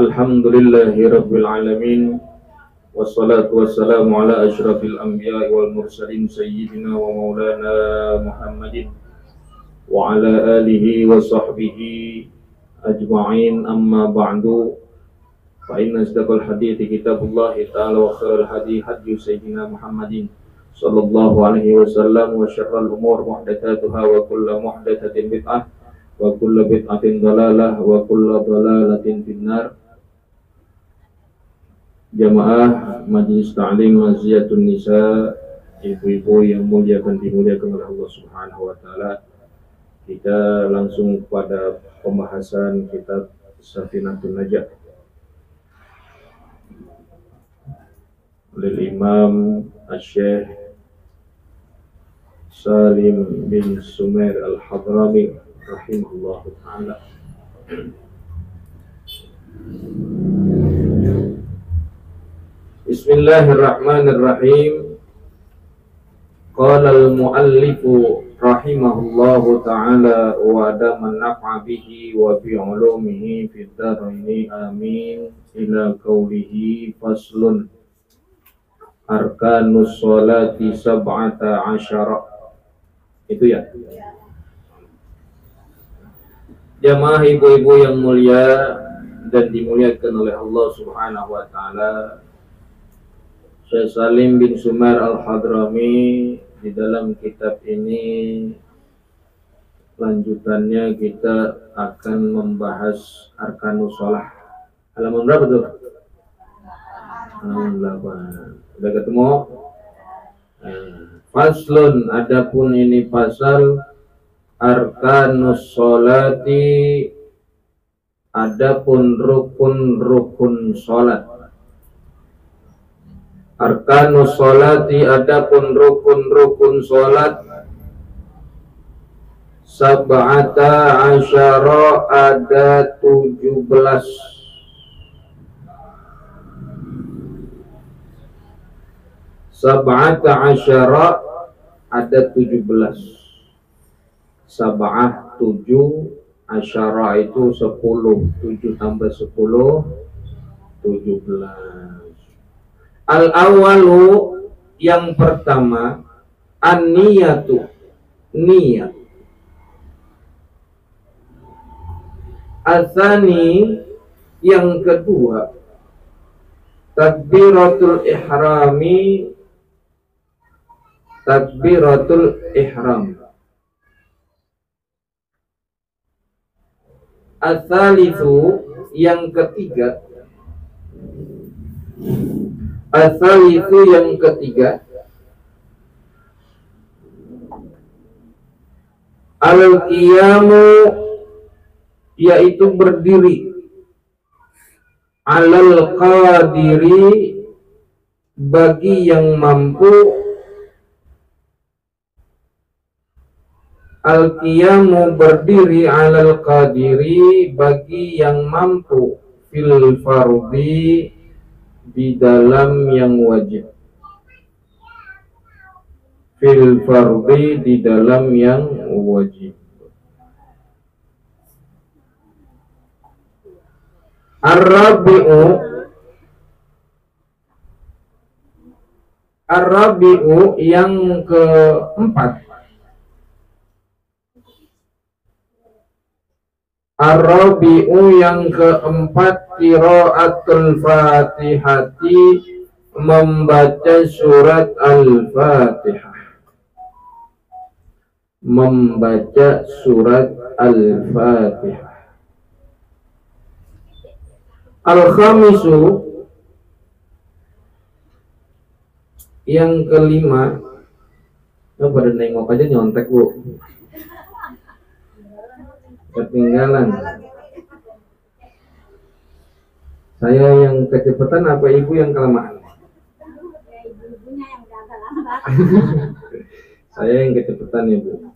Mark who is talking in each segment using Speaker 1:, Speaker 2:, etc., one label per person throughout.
Speaker 1: Alhamdulillahi Rabbil Alamin. Wassalatu wassalamu ala ashrafil anbiya wal mursalin sayyidina wa maulana Muhammadin wa ala alihi wa sahbihi ajma'in, amma ba'du. Fa inna asdaqal hadithi kitabullah ta'ala wa khairal hadi hadi sayyidina Muhammadin sallallahu alaihi wasallam, wa syarrul umur muhdatsatuha wa kullu muhdatsatin bid'ah wa kullu bid'atin dhalalah wa kullu dhalalatin finnar. Jamaah Majelis Ta'lim Maziyatun Nisa, ibu-ibu yang dimuliakan oleh Allah Subhanahu wa taala. Kita langsung pada pembahasan kitab Safinatun Najah oleh Imam Asy-Syaikh Salim bin Sumair Al-Hadrami rahimahullahu taala. Bismillahirrahmanirrahim. Qala al-muallifu rahimahullahu ta'ala wa adaman naf'a bihi wa bi ulumihi fid dharaini amin, ila qawlihi faslun arkanus sholati sab'ata asyara. Itu ya. Jamaah ibu-ibu yang mulia dan dimuliakan oleh Allah Subhanahu wa taala, Syekh Salim bin Sumair Al-Hadrami di dalam kitab ini, lanjutannya kita akan membahas arkanus shalah. Halaman berapa tuh? Halaman 8. Udah ketemu? Faslun, adapun ini pasal arkanus sholati, adapun rukun-rukun salat. Arkanus sholati, adapun rukun-rukun salat, sab'ata asyara, ada 17. Sab'ata asyara, ada 17. Sab'ah 7, asyara itu 10, 7 tambah 10, 17. Al-awalu, yang pertama, an-niyatu, niat. Al-thani, yang kedua, takbiratul ihrami, takbiratul ihram. Al-thalithu, yang ketiga, al-thalithu, yang ketiga, al-qiyamu, yaitu berdiri, alal qadiri, bagi yang mampu, al-qiyamu, berdiri, alal qadiri, bagi yang mampu, fil fardhi, di dalam yang wajib, fil fardhi, di dalam yang wajib. Ar-rabi'u, ar-rabi'u, yang keempat, ar-rabi'u, yang keempat, qiraatul fatihati, membaca surat al-fatihah, membaca surat al-fatihah. Al-khamisu, yang kelima. Pada nengok aja nyontek bu, ketinggalan. Saya yang kecepatan apa ibu yang kelamaan? Ibunya yang agak lambat. Saya yang kecepatan ibu.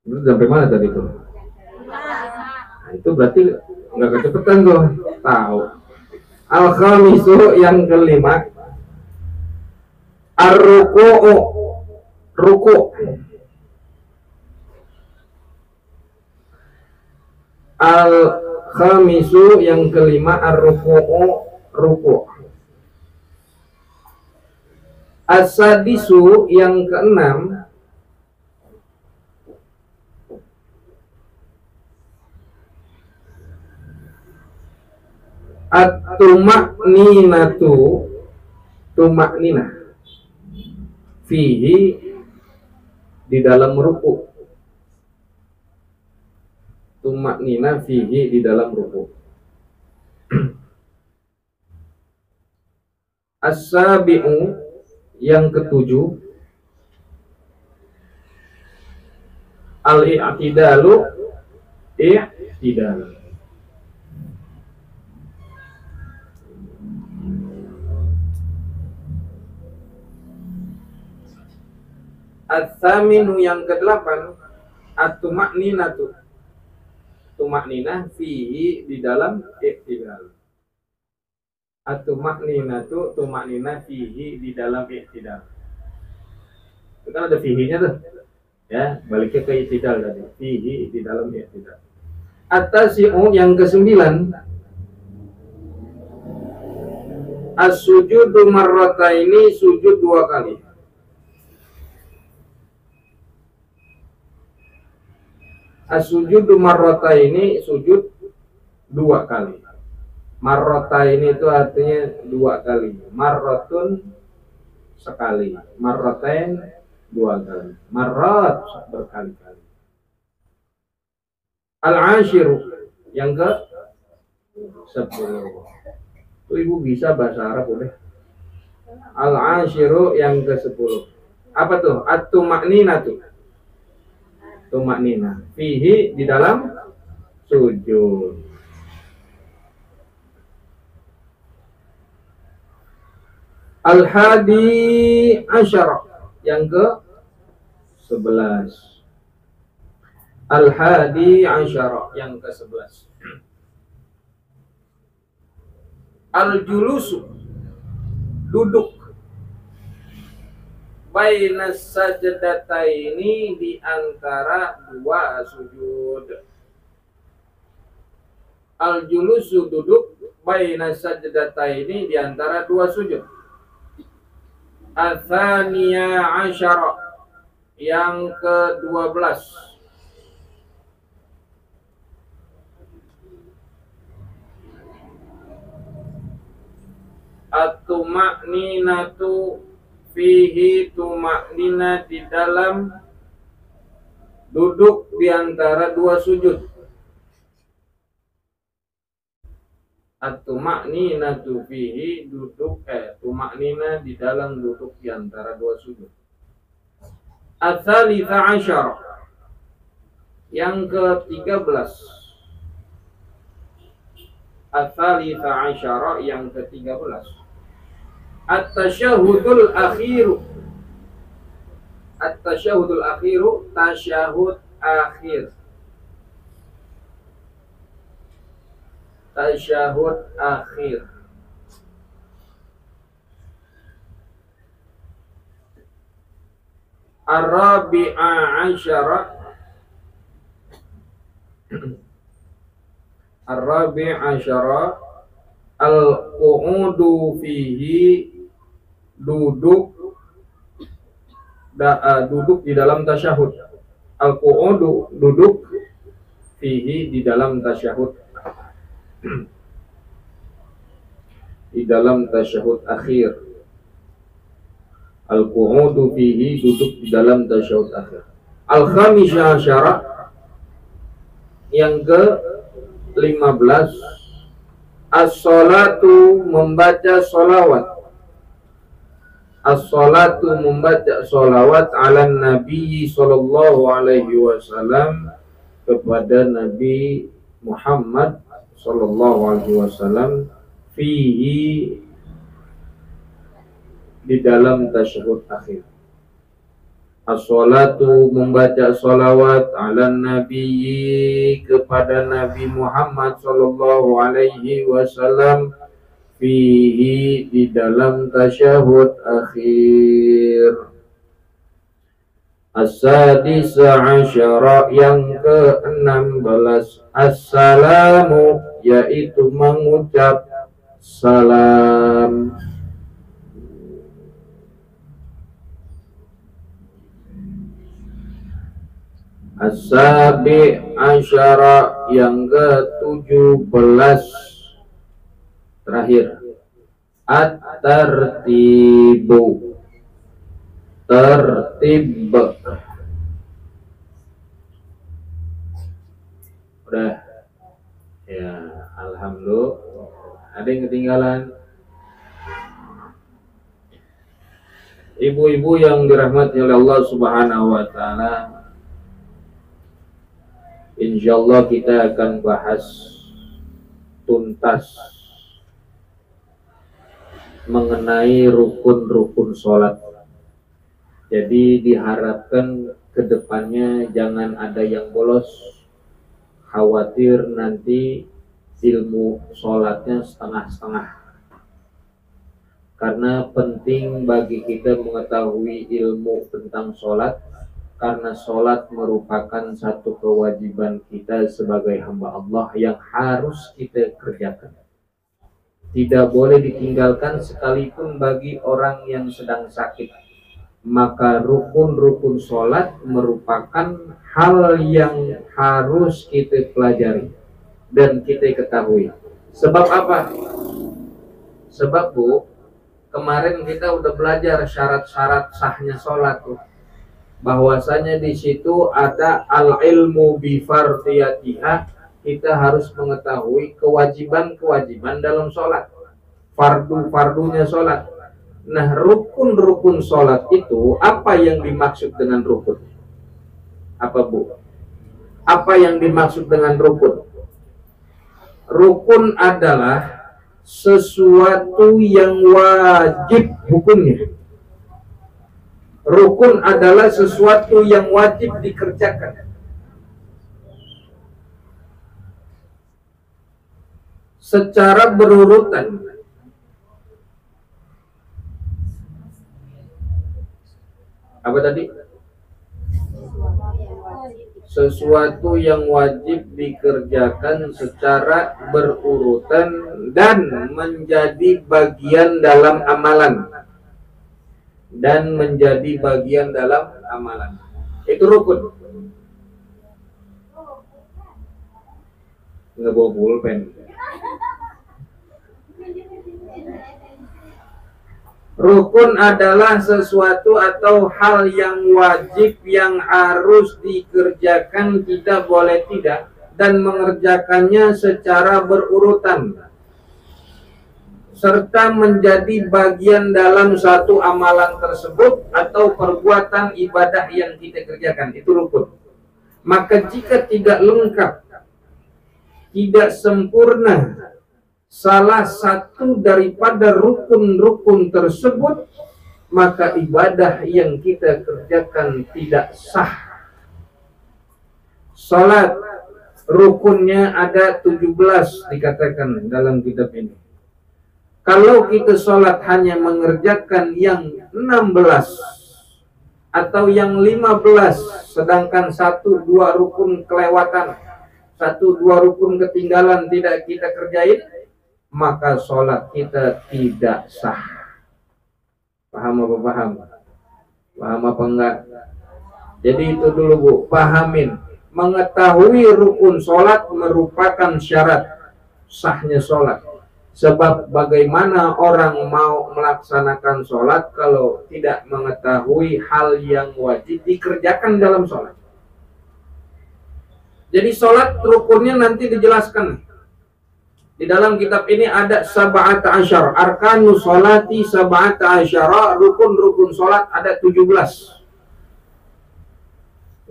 Speaker 1: Itu sampai mana tadi tuh? Nah, itu berarti nggak kecepatan tuh. Tahu. Al-khamisu, yang kelima, ar-ruku'u, ruku'. Al-khamisu yang kelima ar-ruku'u, ruku'. As-sadisu yang keenam at-tuma'ninatu, tuma'ninah fihi di dalam ruku'. Tuma'ninah fihi di dalam ruku'. As-sabi'u yang ketujuh al-i'tidalu, i'tidal. At-thaminu yang kedelapan at-tuma'ninatu, tuma'ninah fihi di dalam i'tidal. At-tuma'ninatu, tuma'ninah fihi di dalam i'tidal. Itu kan ada fihi-nya tuh. Ya, baliknya ke i'tidal tadi. Fihi di dalam i'tidal. At-tasi'u yang kesembilan as-sujudu marrataini, sujud dua kali. As-sujudu marrataini, sujud dua kali. Marrataini itu artinya dua kali. Marratun sekali, marratain dua kali, marrat berkali-kali. Al-ashiru yang ke 10. Tuh ibu bisa bahasa Arab udah. Al-ashiru yang ke 10. Apa tuh? At-tuma'ninatu, tuma'ninah fihi di dalam sujud. Al-hadi asyara yang ke 11. Al-hadi asyara yang ke 11. Al-julusu duduk bainas sajdataini di antara dua sujud. Al-julusu duduk bainas sajdataini di antara dua sujud. Ats-tsaniyah asyara yang ke-12. At-tuma'ninatu fihi, tuma'ninah di dalam duduk di antara dua sujud. At-tuma'ninatu fihi, duduk tuma'ninah di dalam duduk di antara dua sujud. Ats-tsalitsah asyara yang ke-13. Ats-tsalitsah asyara yang ke-13. At-tasyahudul akhiru. At-tasyahudul akhiru, tasyahud akhir. Tasyahud akhir. Ar-rabi'a asyara. Ar-rabi'a asyara al-qu'udu fihi, duduk duduk di dalam tasyahud. Al-qu'udu duduk fihi di dalam tasyahud. Di dalam tasyahud akhir. Al-qu'udu fihi, duduk di dalam tasyahud akhir. Al-khamisah asyara yang ke-15 as-salatu, membaca solawat. As-salatu, membaca solawat ala Nabi sallallahu alaihi wasallam, kepada Nabi Muhammad sallallahu alaihi wasallam, fihi di dalam tasyahud akhir. As-salatu, membaca salawat ala Nabi, kepada Nabi Muhammad sallallahu alaihi wasallam, fihi di dalam tasyahud akhir. As-sadisa asyara yang ke-16, assalamu yaitu mengucap salam. As-sabi asyara yang ke-17 terakhir, at-tartibu tertib. Udah ya, alhamdulillah. Ada yang ketinggalan? Ibu-ibu yang dirahmati oleh Allah Subhanahu wa taala, insyaallah kita akan bahas tuntas mengenai rukun-rukun sholat. Jadi diharapkan kedepannya jangan ada yang bolos, khawatir nanti ilmu sholatnya setengah-setengah. Karena penting bagi kita mengetahui ilmu tentang sholat, karena sholat merupakan satu kewajiban kita sebagai hamba Allah yang harus kita kerjakan. Tidak boleh ditinggalkan sekalipun bagi orang yang sedang sakit. Maka rukun-rukun sholat merupakan hal yang harus kita pelajari dan kita ketahui. Sebab apa? Sebab Bu, kemarin kita udah belajar syarat-syarat sahnya sholat tuh. Bahwasanya di situ ada al-ilmu bi fardiyatiha, kita harus mengetahui kewajiban-kewajiban dalam sholat, fardu-fardunya sholat. Nah, rukun-rukun sholat itu apa yang dimaksud dengan rukun? Apa Bu? Apa yang dimaksud dengan rukun? Rukun adalah sesuatu yang wajib hukumnya. Rukun adalah sesuatu yang wajib dikerjakan. Secara berurutan. Apa tadi? Sesuatu yang wajib dikerjakan secara berurutan dan menjadi bagian dalam amalan. Dan menjadi bagian dalam amalan. Itu rukun. Nggak bawa pulpen. Rukun adalah sesuatu atau hal yang wajib yang harus dikerjakan, kita boleh tidak, dan mengerjakannya secara berurutan serta menjadi bagian dalam satu amalan tersebut atau perbuatan ibadah yang kita kerjakan. Itu rukun. Maka jika tidak lengkap, tidak sempurna salah satu daripada rukun-rukun tersebut, maka ibadah yang kita kerjakan tidak sah. Salat rukunnya ada 17 dikatakan dalam kitab ini. Kalau kita salat hanya mengerjakan yang 16 atau yang 15, sedangkan 1-2 rukun kelewatan, 1-2 rukun ketinggalan tidak kita kerjain, maka sholat kita tidak sah. Paham apa paham? Paham apa enggak? Jadi itu dulu Bu, pahamin. Mengetahui rukun sholat merupakan syarat sahnya sholat. Sebab bagaimana orang mau melaksanakan sholat kalau tidak mengetahui hal yang wajib dikerjakan dalam sholat. Jadi sholat rukunnya nanti dijelaskan. Di dalam kitab ini ada sab'ata asyar, arkanu sholati sab'ata asyara, rukun-rukun sholat ada 17.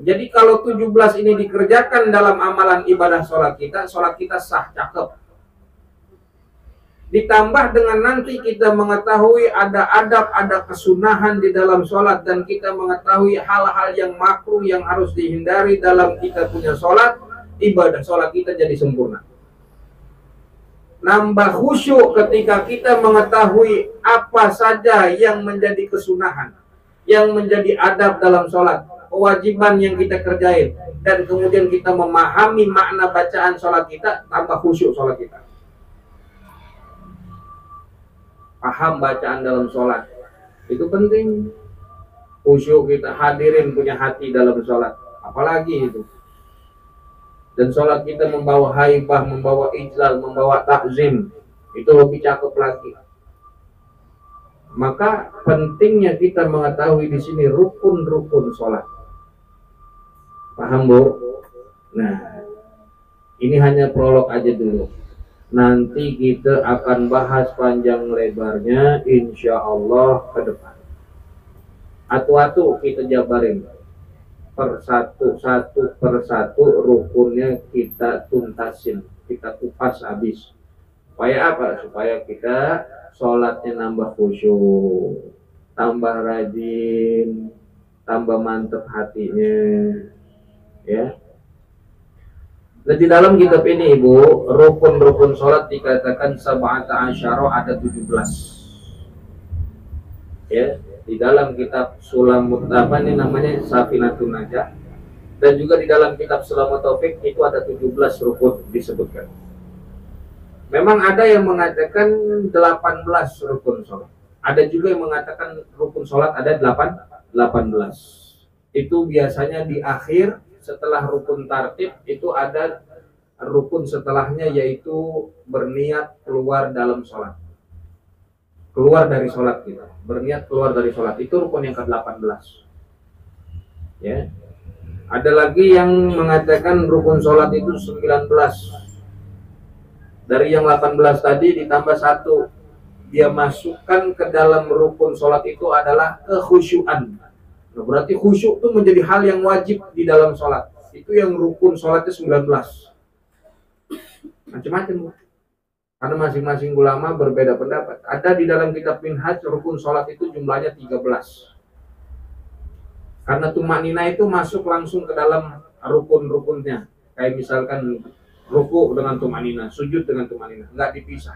Speaker 1: Jadi kalau 17 ini dikerjakan dalam amalan ibadah sholat kita sah, cakep. Ditambah dengan nanti kita mengetahui ada adab, ada kesunahan di dalam sholat, dan kita mengetahui hal-hal yang makruh yang harus dihindari dalam kita punya sholat, ibadah sholat kita jadi sempurna. Nambah khusyuk ketika kita mengetahui apa saja yang menjadi kesunahan, yang menjadi adab dalam sholat. kewajiban yang kita kerjain, dan kemudian kita memahami makna bacaan sholat kita, tambah khusyuk sholat kita. Paham bacaan dalam sholat itu penting. Khusyuk kita, hadirin punya hati dalam sholat, apalagi itu. Dan sholat kita membawa haibah, membawa ijlal, membawa takzim, itu lebih cakep lagi. Maka pentingnya kita mengetahui di sini rukun-rukun sholat. Paham, Bu? Nah, ini hanya prolog aja dulu. Nanti kita akan bahas panjang lebarnya insya Allah ke depan. Atu-atu kita jabarin satu persatu rukunnya, kita tuntasin, kita kupas habis. Supaya apa? Supaya kita sholatnya nambah khusyuk, tambah rajin, tambah mantep hatinya, ya. Nah, di dalam kitab ini, Ibu, rukun-rukun sholat dikatakan sab'ata asyara, ada 17. Ya, di dalam kitab Sulamut apa ini namanya Safinatun Najah, dan juga di dalam kitab Sulamut Taufik itu ada 17 rukun disebutkan. Memang ada yang mengatakan 18 rukun sholat. Ada juga yang mengatakan rukun sholat ada 18. Itu biasanya di akhir setelah rukun tartib itu ada rukun setelahnya, yaitu berniat keluar dalam sholat. Keluar dari sholat kita, berniat keluar dari sholat, itu rukun yang ke-18. Ya. Ada lagi yang mengatakan rukun sholat itu 19. Dari yang 18 tadi ditambah 1, dia masukkan ke dalam rukun sholat itu adalah kekhusyuan. Nah, berarti khusyuk itu menjadi hal yang wajib di dalam sholat. Itu yang rukun sholatnya 19. Macam-macam, karena masing-masing ulama berbeda pendapat. Ada di dalam kitab Minhaj rukun sholat itu jumlahnya 13. Karena tumanina itu masuk langsung ke dalam rukun-rukunnya. Kayak misalkan ruku dengan tumanina, sujud dengan tumanina, nggak dipisah.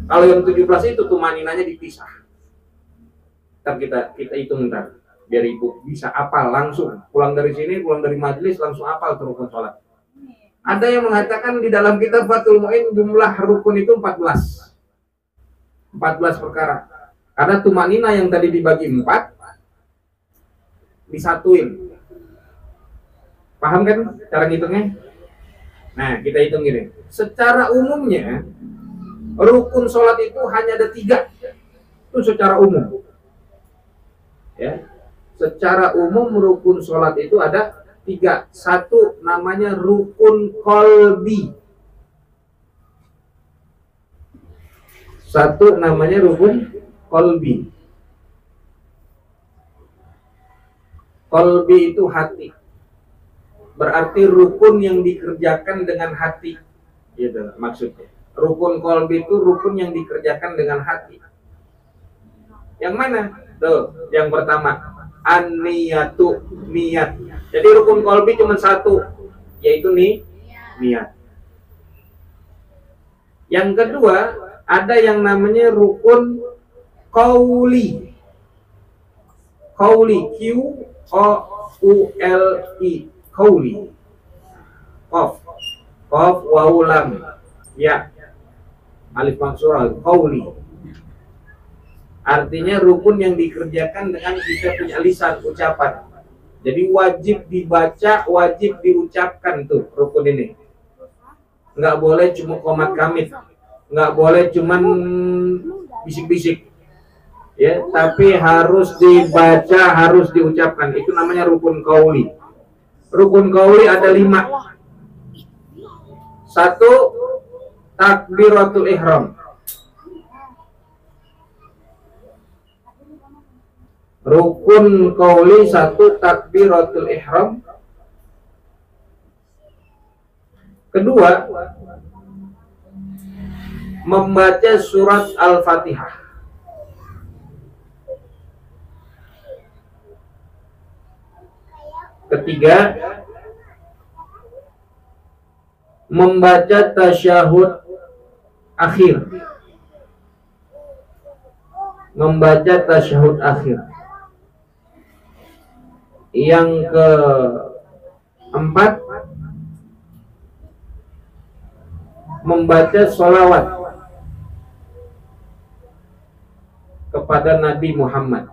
Speaker 1: Kalau yang 17 itu tumaninanya dipisah. Ntar kita hitung ntar, biar Ibu bisa apal langsung. Pulang dari sini, pulang dari majelis langsung apal ke rukun sholat. Ada yang mengatakan di dalam kitab Fathul Mu'in jumlah rukun itu 14. 14 perkara. Karena tumanina yang tadi dibagi 4 disatuin. Paham kan cara ngitungnya? Nah, kita hitung gini. Secara umumnya rukun sholat itu hanya ada 3. Itu secara umum. Ya. Secara umum rukun sholat itu ada 3. Satu namanya rukun qalbi. Satu namanya rukun qalbi. Qalbi itu hati. Berarti rukun yang dikerjakan dengan hati. Gitu maksudnya. Rukun qalbi itu rukun yang dikerjakan dengan hati. Yang mana? Tuh, yang pertama, an-niyatu, niat. Jadi rukun qalbi cuma 1, yaitu niat. Yang kedua, ada yang namanya rukun qauli. Qauli, Q-O-U-L-I. Qauli. Qaf wawu lam ya alif maksurah, qauli. Artinya rukun yang dikerjakan dengan kita punya lisan, ucapan. Jadi wajib dibaca, wajib diucapkan tuh rukun ini. Nggak boleh cuma qomat kamit, nggak boleh cuman bisik-bisik. Ya, tapi harus dibaca, harus diucapkan. Itu namanya rukun qauli. Rukun qauli ada 5. 1, takbiratul ihram. Rukun qauli 1, takbiratul ihram. Kedua, membaca surat Al-Fatihah. Ketiga, membaca tasyahud akhir. Membaca tasyahud akhir. Yang keempat, membaca sholawat kepada Nabi Muhammad.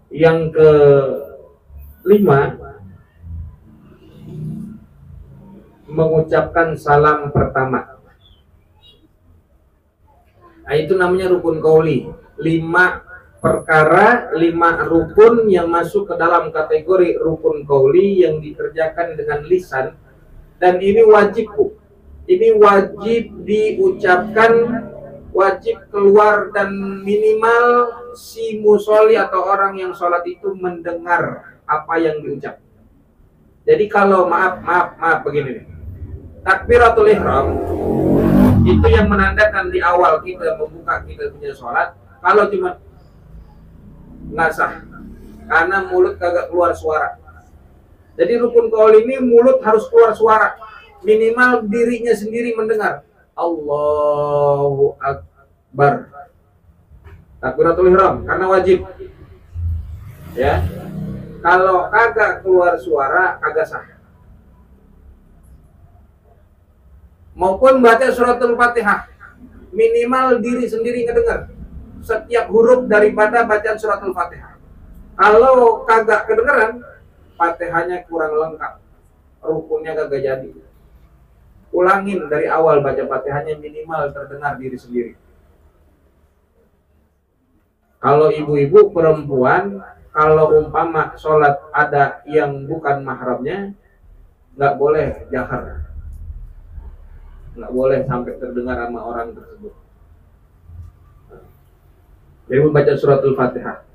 Speaker 1: Yang kelima, mengucapkan salam pertama. Nah, itu namanya rukun qauli. 5 perkara, 5 rukun yang masuk ke dalam kategori rukun qauli yang dikerjakan dengan lisan, dan ini wajib, Bu. Ini wajib diucapkan, wajib keluar, dan minimal si musolli atau orang yang sholat itu mendengar apa yang diucap. Jadi kalau maaf begini nih, takbiratul ihram itu yang menandakan di awal kita membuka kita punya sholat. Kalau cuma nggak sah karena mulut kagak keluar suara. Jadi rukun qauli ini mulut harus keluar suara, minimal dirinya sendiri mendengar. Allahu Akbar. Takbiratul ihram karena wajib. Ya. Kalau kagak keluar suara kagak sah. Maupun baca suratul Fatihah, minimal diri sendiri ngedengar setiap huruf daripada bacaan suratul Fatihah. Kalau kagak kedengeran, Fatihahnya kurang lengkap, rukunnya kagak jadi. Ulangin dari awal baca Fatihahnya, minimal terdengar diri sendiri. Kalau ibu-ibu perempuan, kalau umpama sholat ada yang bukan mahramnya, nggak boleh jahar, nggak boleh sampai terdengar sama orang tersebut. Jadi membaca suratul Fatihah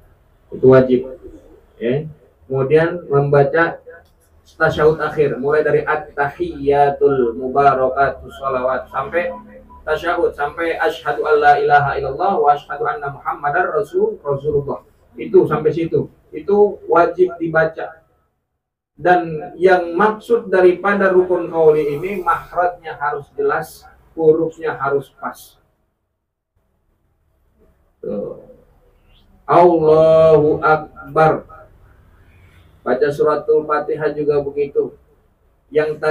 Speaker 1: itu wajib. Ya. Kemudian membaca tasyahud akhir, mulai dari at-tahiyyatul mubarakatus shalawat sampai tasyahud, sampai asyhadu alla ilaha illallah wa asyhadu anna muhammadar rasulullah. Itu sampai situ. Itu wajib dibaca. Dan yang maksud daripada rukun qauli ini, makhrajnya harus jelas, hurufnya harus pas. Tuh. Allahu Akbar. Baca suratul Fatihah juga begitu. Yang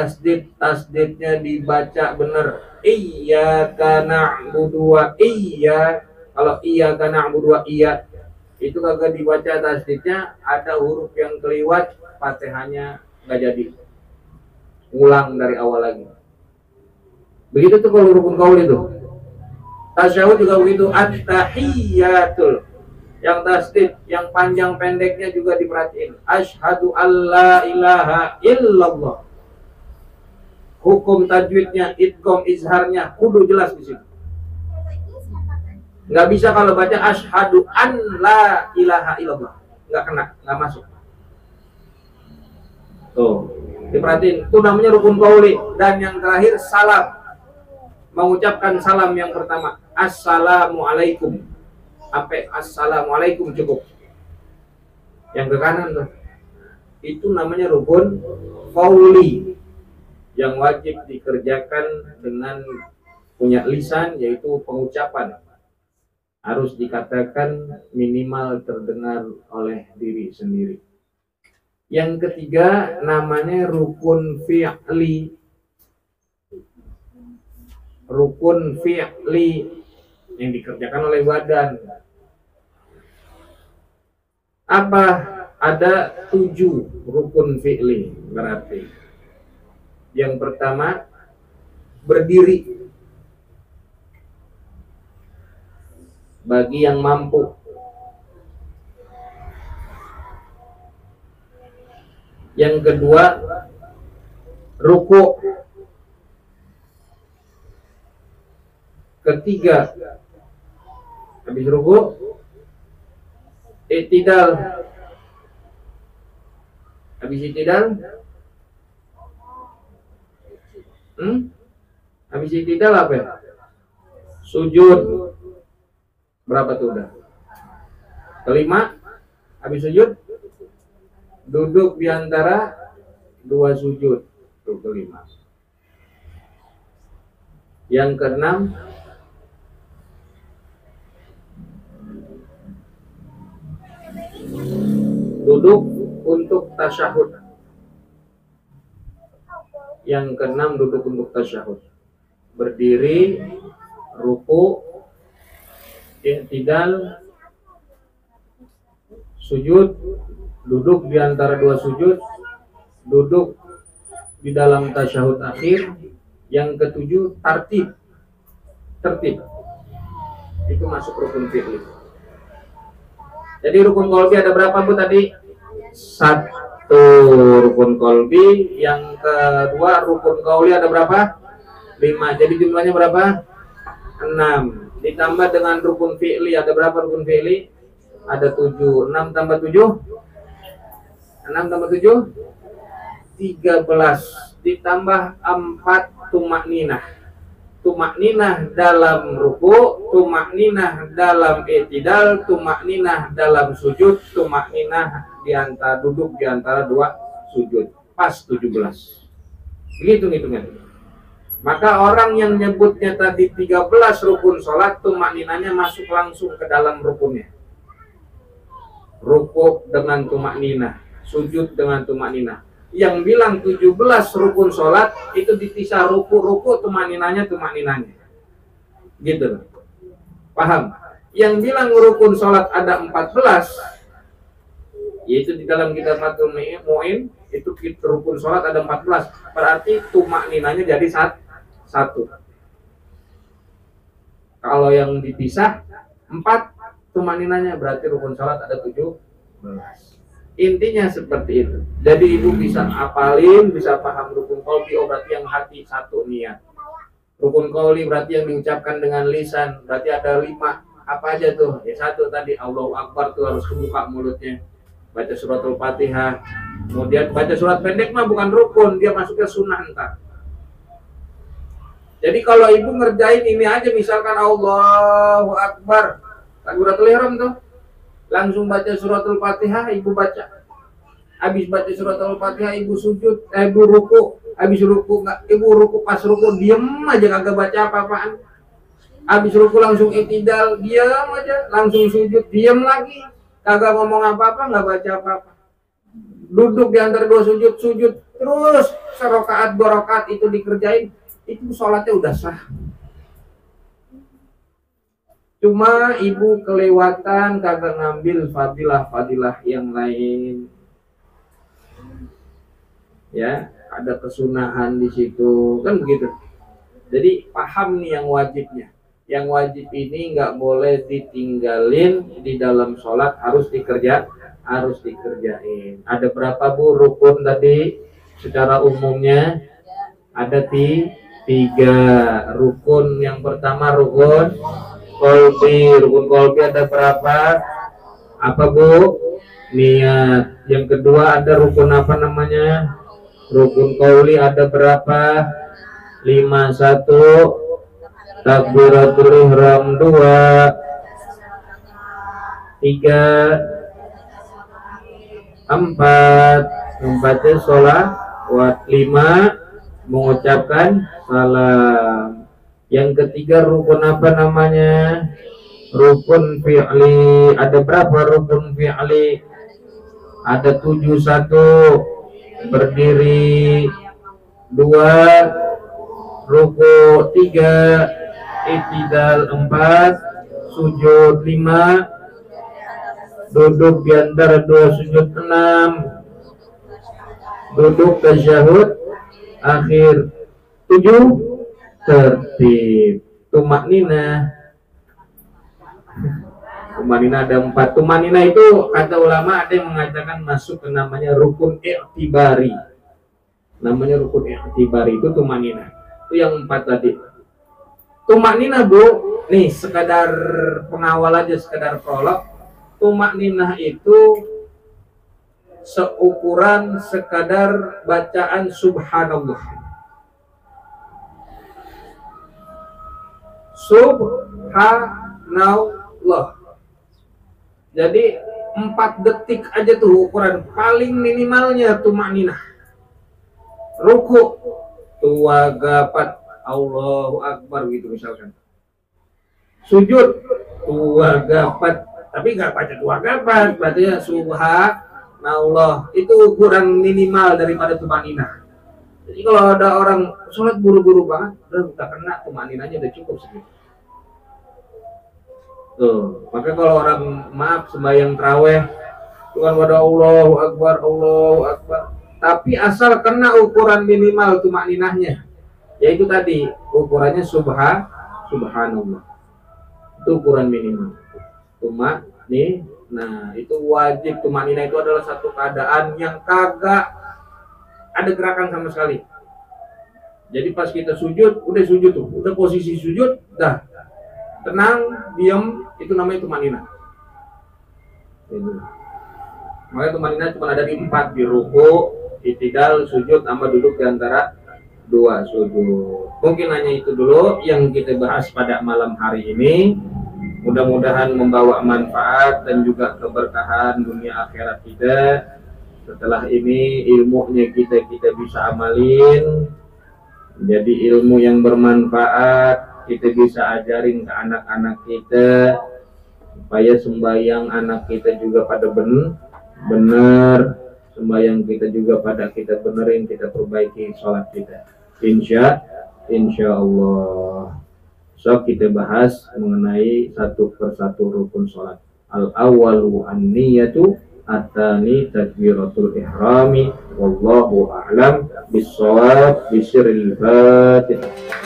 Speaker 1: tasdidnya dibaca benar. Iyyaka na'budu wa iya. Kalau iyyaka na'budu wa iya, itu kagak dibaca tasdidnya, ada huruf yang keliwat, Fatihahnya nggak jadi. Ulang dari awal lagi. Begitu tuh kalau rukun qauli itu. Tasyahud juga begitu. At-tahiyyatul. Yang tasdid, yang panjang pendeknya juga diperhatiin. Asyhadu alla ilaha illallah. Hukum tajwidnya, idgham izharnya kudu jelas di sini. Nggak bisa kalau baca asyhadu an la ilaha illallah, nggak kena, nggak masuk. Tuh, diperhatiin. Itu namanya rukun qauli. Dan yang terakhir salam. Mengucapkan salam yang pertama, assalamualaikum. Sampai assalamualaikum cukup. Yang ke kanan tuh, itu namanya rukun qauli yang wajib dikerjakan dengan punya lisan, yaitu pengucapan. Harus dikatakan minimal terdengar oleh diri sendiri. Yang ketiga namanya rukun fi'li. Rukun fi'li yang dikerjakan oleh badan. Apa? Ada 7 rukun fi'li berarti. Yang pertama, berdiri bagi yang mampu. Yang kedua, ruku. Ketiga, habis ruku, i'tidal. Habis i'tidal, habis i'tidal apa ya? Sujud. Berapa tuh udah? Kelima, habis sujud, duduk di antara 2 sujud. Itu kelima. Yang keenam, duduk untuk tasyahud. Yang keenam duduk untuk tasyahud. Berdiri, ruku, i'tidal, sujud, duduk di antara dua sujud, duduk di dalam tasyahud akhir. Yang ketujuh tertib. Itu masuk rukun fi'li. Jadi rukun qalbi ada berapa Bu tadi? 1 rukun qalbi. Yang kedua rukun qauli ada berapa? 5. Jadi jumlahnya berapa? 6. Ditambah dengan rukun fi'li ada berapa rukun fi'li? Ada 7. 6 tambah 7? 6 tambah 7? 13. Ditambah 4 tumakninah. Tumakninah dalam ruku, tumakninah dalam i'tidal, tumakninah dalam sujud, tumakninah di antara duduk di antara dua sujud. Pas 17. Begitu hitungan. Maka orang yang nyebutnya tadi 13 rukun sholat, tumakninahnya masuk langsung ke dalam rukunnya. Ruku dengan tumakninah, sujud dengan tumakninah. Yang bilang 17 rukun sholat itu dipisah ruku tumakninahnya. Gitu. Paham? Yang bilang rukun sholat ada 14, yaitu di dalam kitab Fathul Mu'in itu rukun sholat ada 14. Berarti tumakninahnya jadi 1. Kalau yang dipisah 4 tumakninahnya berarti rukun sholat ada 17. Intinya seperti itu. Jadi ibu bisa hafalin, bisa paham rukun qauli, berarti yang hati 1 niat. Rukun qauli berarti yang diucapkan dengan lisan, berarti ada 5. Apa aja tuh? Ya 1 tadi Allahu Akbar tuh harus kebuka mulutnya. Baca suratul Fatihah. Kemudian baca surat pendek mah bukan rukun, dia masuknya sunnah entar. Jadi kalau ibu ngerjain ini aja misalkan Allahu Akbar, takbiratul ihram tuh. Langsung baca suratul Fatihah, ibu baca. Habis baca suratul Fatihah, ibu sujud, ibu ruku. Habis ruku ibu ruku, pas ruku diem aja kagak baca apa-apaan. Habis ruku langsung i'tidal, diam aja, langsung sujud, diem lagi. Kagak ngomong apa-apa, enggak baca apa-apa. Duduk di antara dua sujud, terus serokaat 2 rakaat itu dikerjain, itu sholatnya udah sah. Cuma ibu kelewatan kagak ngambil fadilah yang lain. Ya, ada kesunahan di situ, kan begitu. Jadi paham nih yang wajibnya. Yang wajib ini nggak boleh ditinggalin di dalam sholat, harus dikerjain. Ada berapa Bu rukun tadi? Secara umumnya ada 3 rukun. Yang pertama rukun qalbi. Rukun qalbi ada berapa? Apa Bu? Niat. Yang kedua ada rukun apa namanya? Rukun qauli ada berapa? 5. 1 takbiratul ihram, 2 3 4 membaca sholawat, 5 mengucapkan salam. Yang ketiga rukun apa namanya? Rukun fi'li. Ada berapa rukun fi'li? Ada 7. 1 berdiri, 2 ruku, 3 i'tidal, 4 sujud, 5 duduk di antara 2 sujud, 6 duduk tasyahud akhir, 7 tertib. Tumakninah ada 4. Tumakninah itu kata ulama ada yang mengatakan masuk ke namanya rukun i'tibari. Namanya rukun i'tibari itu tumakninah. Itu yang 4 tadi. Tumakninah Bu, nih sekadar pengawal aja, sekadar prolog. Tumakninah itu seukuran sekadar bacaan subhanallah. Subhanallah. Jadi 4 detik aja tuh ukuran paling minimalnya tumakninah. Ruku, 2 gapat Allahu Akbar gitu misalkan. Sujud 2 gapat, tapi nggak baca 2 gapat, berarti ya subhanallah Nah Allah itu ukuran minimal daripada tumanina. Jadi kalau ada orang sholat buru-buru banget, udah kena tumaninanya udah cukup segitu. Tuh, maka kalau orang maaf sembahyang traweh, Tuhan pada Allahu Akbar, tapi asal kena ukuran minimal tumaninahnya, yaitu tadi ukurannya subhanallah, itu ukuran minimal. Nah itu wajib. Tumanina itu adalah satu keadaan yang kagak ada gerakan sama sekali. Jadi pas kita sujud, udah sujud tuh, udah posisi sujud, dah tenang, diam, itu namanya tumanina. Makanya tumanina cuma ada di 4, di ruku, i'tidal, sujud, sama duduk di antara 2 sujud. Mungkin hanya itu dulu yang kita bahas pada malam hari ini. Mudah-mudahan membawa manfaat dan juga keberkahan dunia akhirat kita. Setelah ini ilmunya kita bisa amalin, jadi ilmu yang bermanfaat, kita bisa ajarin ke anak-anak kita, supaya sembahyang anak kita juga pada benar, sembahyang kita juga pada kita benerin, kita perbaiki sholat kita. Insya Allah. So kita bahas mengenai satu persatu rukun sholat. Al-awwalu an-niyatu, at-tani takbiratul ihrami, wallahu a'lam bis-shawab, bisiril fatihah.